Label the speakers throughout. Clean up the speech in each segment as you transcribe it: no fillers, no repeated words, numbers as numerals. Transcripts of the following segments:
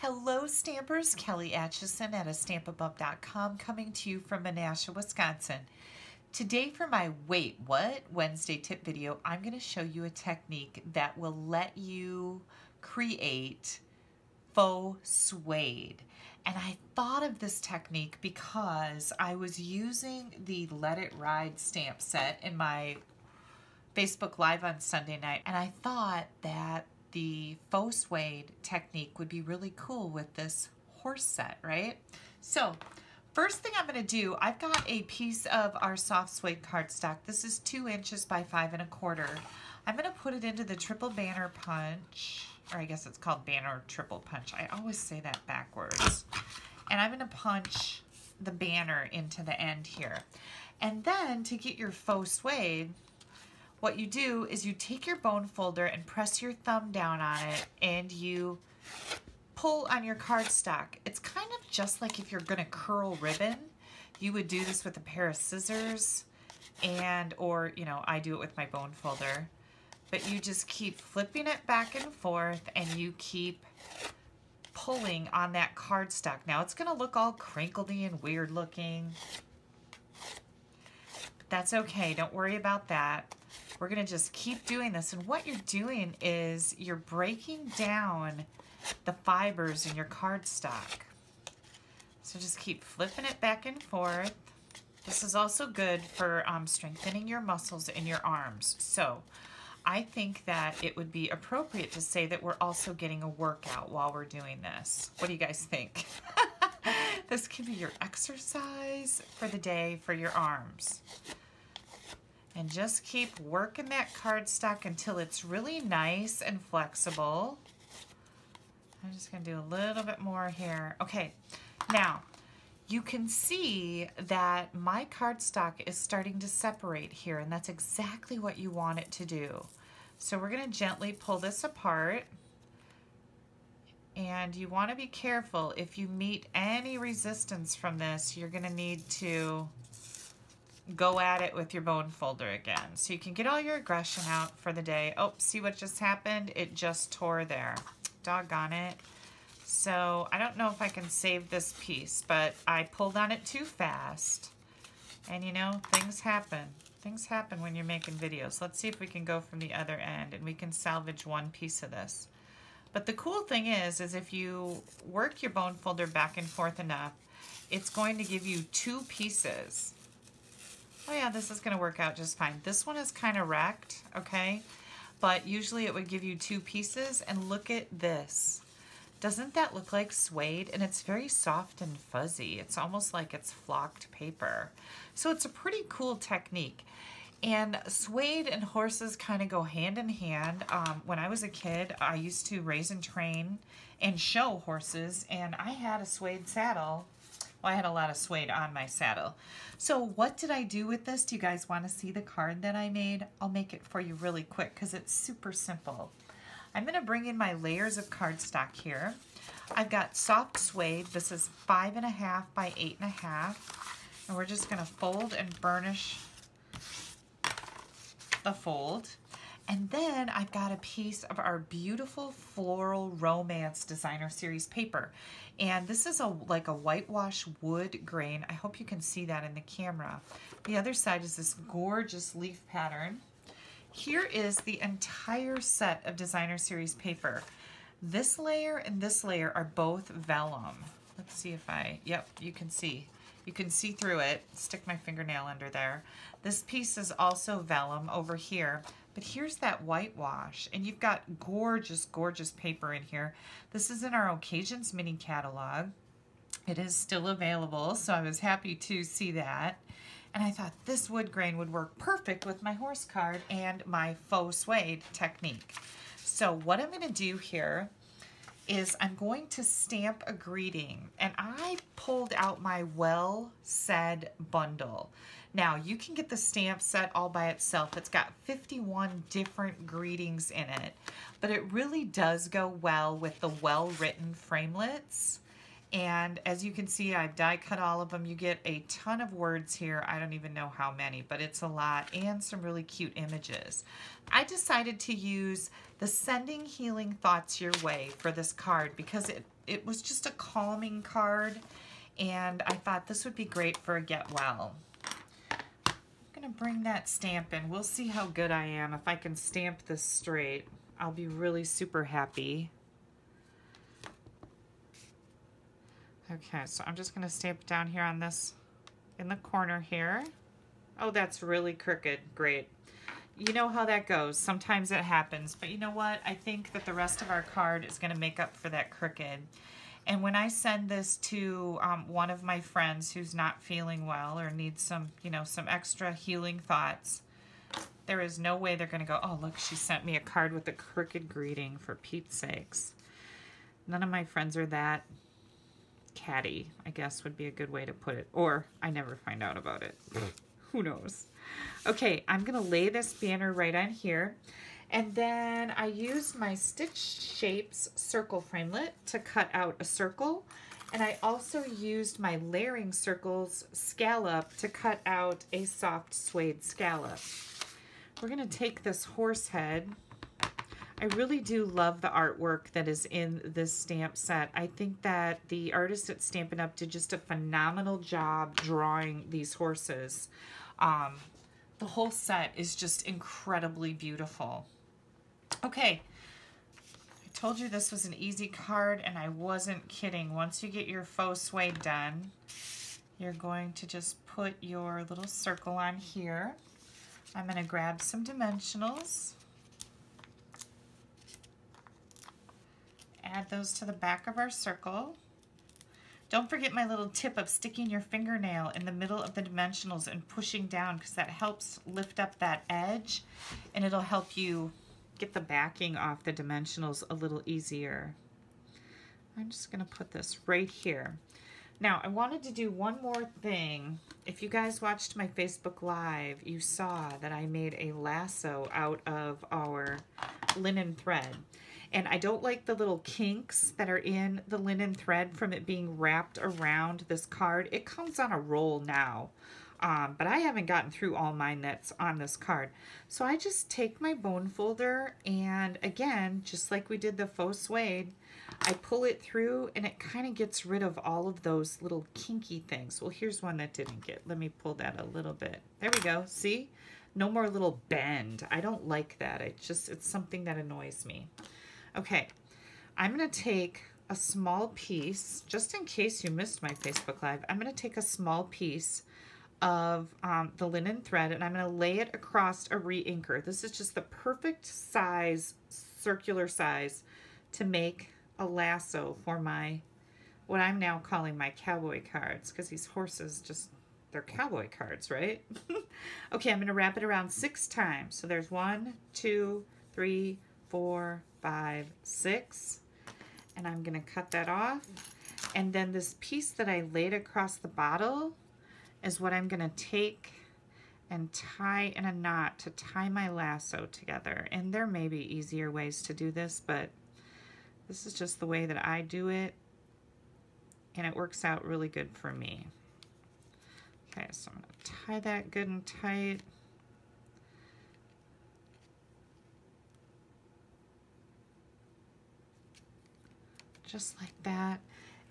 Speaker 1: Hello Stampers, Kelly Acheson at stampingup.com coming to you from Menasha, Wisconsin. Today for my Wait What Wednesday tip video, I'm going to show you a technique that will let you create faux suede. And I thought of this technique because I was using the Let It Ride stamp set in my Facebook Live on Sunday night, and I thought that the faux suede technique would be really cool with this horse set, right? So first thing I'm going to do, I've got a piece of our soft suede cardstock. This is 2 inches by 5 1/4. I'm going to put it into the triple banner punch, or I guess it's called banner triple punch. I always say that backwards. And I'm going to punch the banner into the end here. And then to get your faux suede, what you do is you take your bone folder and press your thumb down on it and you pull on your cardstock. It's kind of just like if you're going to curl ribbon. You would do this with a pair of scissors or, you know, I do it with my bone folder. But you just keep flipping it back and forth and you keep pulling on that cardstock. Now it's going to look all crinkledy and weird looking. But that's okay. Don't worry about that. We're going to just keep doing this. And what you're doing is you're breaking down the fibers in your cardstock. So just keep flipping it back and forth. This is also good for strengthening your muscles in your arms. So I think that it would be appropriate to say that we're also getting a workout while we're doing this. What do you guys think? This could be your exercise for the day for your arms. And just keep working that cardstock until it's really nice and flexible. I'm just going to do a little bit more here. Okay, now you can see that my cardstock is starting to separate here, and that's exactly what you want it to do. So we're going to gently pull this apart. And you want to be careful. If you meet any resistance from this, you're going to need to go at it with your bone folder again. So you can get all your aggression out for the day. Oh, see what just happened? It just tore there. Doggone it. So I don't know if I can save this piece, but I pulled on it too fast. And you know, things happen. Things happen when you're making videos. Let's see if we can go from the other end and we can salvage one piece of this. But the cool thing is if you work your bone folder back and forth enough, it's going to give you 2 pieces. Oh yeah, this is going to work out just fine. This one is kind of wrecked, okay? But usually it would give you 2 pieces, and look at this. Doesn't that look like suede? And it's very soft and fuzzy. It's almost like it's flocked paper. So it's a pretty cool technique. And suede and horses kind of go hand in hand. When I was a kid, I used to raise and train and show horses, and I had a suede saddle. Well, I had a lot of suede on my saddle. So what did I do with this? Do you guys want to see the card that I made? I'll make it for you really quick because it's super simple. I'm going to bring in my layers of cardstock here. I've got soft suede. This is 5 1/2 by 8 1/2. And we're just going to fold and burnish the fold. And then I've got a piece of our beautiful Floral Romance Designer Series paper. And this is like a whitewash wood grain. I hope you can see that in the camera. The other side is this gorgeous leaf pattern. Here is the entire set of Designer Series paper. This layer and this layer are both vellum. Let's see if yep, you can see. You can see through it. Stick my fingernail under there. This piece is also vellum over here. But here's that whitewash, and you've got gorgeous, gorgeous paper in here. This is in our Occasions mini catalog. It is still available, so I was happy to see that. And I thought this wood grain would work perfect with my horse card and my faux suede technique. So what I'm going to do here is I'm going to stamp a greeting, and I pulled out my Well Said bundle. Now you can get the stamp set all by itself. It's got 51 different greetings in it, but it really does go well with the well-written framelits. And as you can see, I've die cut all of them. You get a ton of words here. I don't even know how many, but it's a lot, and some really cute images. I decided to use the Sending Healing Thoughts Your Way for this card because it was just a calming card, and I thought this would be great for a get well. I'm gonna bring that stamp in. We'll see how good I am. If I can stamp this straight, I'll be really super happy. Okay, so I'm just gonna stamp down here on this, in the corner here. Oh, that's really crooked. Great. You know how that goes. Sometimes it happens, but you know what? I think that the rest of our card is going to make up for that crooked. And when I send this to one of my friends who's not feeling well or needs some, you know, some extra healing thoughts, there is no way they're going to go, oh, look, she sent me a card with a crooked greeting, for Pete's sakes. None of my friends are that catty, I guess would be a good way to put it. Or I never find out about it. Who knows? Okay, I'm going to lay this banner right on here. And then I used my Stitch Shapes circle framelit to cut out a circle. And I also used my Layering Circles scallop to cut out a soft suede scallop. We're going to take this horse head. I really do love the artwork that is in this stamp set. I think that the artist at Stampin' Up! Did just a phenomenal job drawing these horses. The whole set is just incredibly beautiful. Okay, I told you this was an easy card, and I wasn't kidding. Once you get your faux suede done, you're going to just put your little circle on here. I'm going to grab some dimensionals, add those to the back of our circle. Don't forget my little tip of sticking your fingernail in the middle of the dimensionals and pushing down, because that helps lift up that edge, and it'll help you get the backing off the dimensionals a little easier. I'm just going to put this right here. Now, I wanted to do one more thing. If you guys watched my Facebook Live, you saw that I made a lasso out of our linen thread. And I don't like the little kinks that are in the linen thread from it being wrapped around this card. It comes on a roll now, but I haven't gotten through all mine that's on this card. So I just take my bone folder, and again, just like we did the faux suede, I pull it through, and it kind of gets rid of all of those little kinky things. Well, here's one that didn't get. Let me pull that a little bit. There we go. See? No more little bend. I don't like that. It's something that annoys me. Okay, I'm going to take a small piece, just in case you missed my Facebook Live, I'm going to take a small piece of the linen thread, and I'm going to lay it across a re-inker. This is just the perfect size, circular size, to make a lasso for my, what I'm now calling my cowboy cards, because these horses just, they're cowboy cards, right? Okay, I'm going to wrap it around 6 times. So there's 1, 2, 3, 4, 5, 6, and I'm going to cut that off. And then this piece that I laid across the bottle is what I'm going to take and tie in a knot to tie my lasso together. And there may be easier ways to do this, but this is just the way that I do it, and it works out really good for me. Okay, so I'm going to tie that good and tight. Just like that.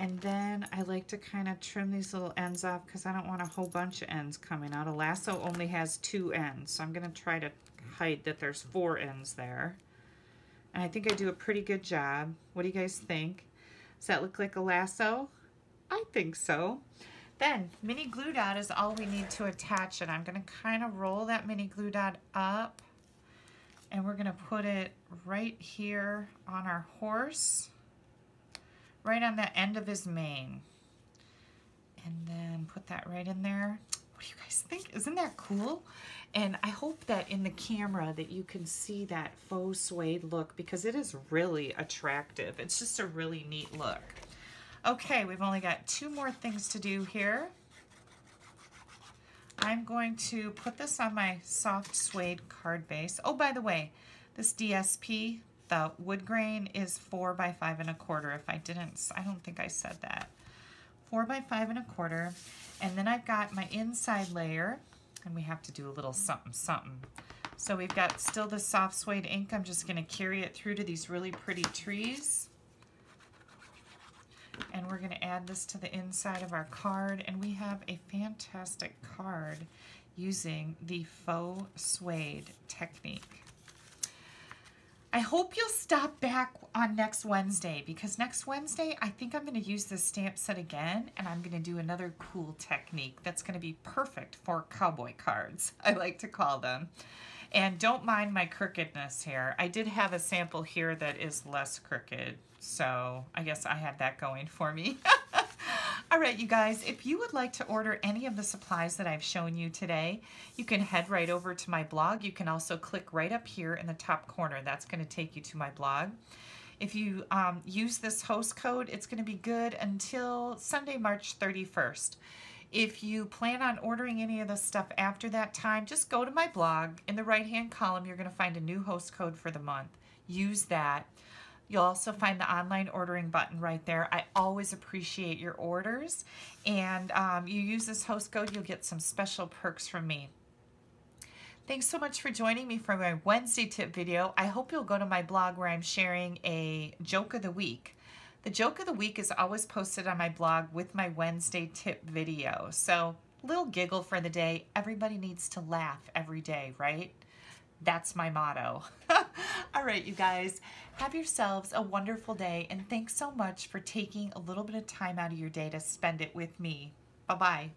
Speaker 1: And then I like to kind of trim these little ends off, because I don't want a whole bunch of ends coming out. A lasso only has 2 ends, so I'm going to try to hide that there's 4 ends there. And I think I do a pretty good job. What do you guys think? Does that look like a lasso? I think so. Then mini glue dot is all we need to attach it. I'm going to kind of roll that mini glue dot up, and we're going to put it right here on our horse, right on the end of his mane, and then put that right in there. What do you guys think? Isn't that cool? And I hope that in the camera that you can see that faux suede look, because it is really attractive. It's just a really neat look. Okay, we've only got 2 more things to do here. I'm going to put this on my soft suede card base. Oh, by the way, this DSP, the wood grain, is 4 by 5 1/4. If I didn't, I don't think I said that. 4 by 5 1/4. And then I've got my inside layer, and we have to do a little something, something. So we've got still the soft suede ink. I'm just going to carry it through to these really pretty trees. And we're going to add this to the inside of our card, and we have a fantastic card using the Faux Suede technique. I hope you'll stop back on next Wednesday, because next Wednesday I think I'm going to use this stamp set again, and I'm going to do another cool technique that's going to be perfect for cowboy cards, I like to call them. And don't mind my crookedness here. I did have a sample here that is less crooked, so I guess I had that going for me. All right, you guys, if you would like to order any of the supplies that I've shown you today, you can head right over to my blog. You can also click right up here in the top corner. That's going to take you to my blog. If you use this host code, it's going to be good until Sunday, March 31st. If you plan on ordering any of this stuff after that time, just go to my blog. In the right-hand column, you're going to find a new host code for the month. Use that. You'll also find the online ordering button right there. I always appreciate your orders. And you use this host code, you'll get some special perks from me. Thanks so much for joining me for my Wednesday tip video. I hope you'll go to my blog where I'm sharing a joke of the week. The joke of the week is always posted on my blog with my Wednesday tip video. So, little giggle for the day. Everybody needs to laugh every day, right? That's my motto. All right, you guys, have yourselves a wonderful day, and thanks so much for taking a little bit of time out of your day to spend it with me. Bye-bye.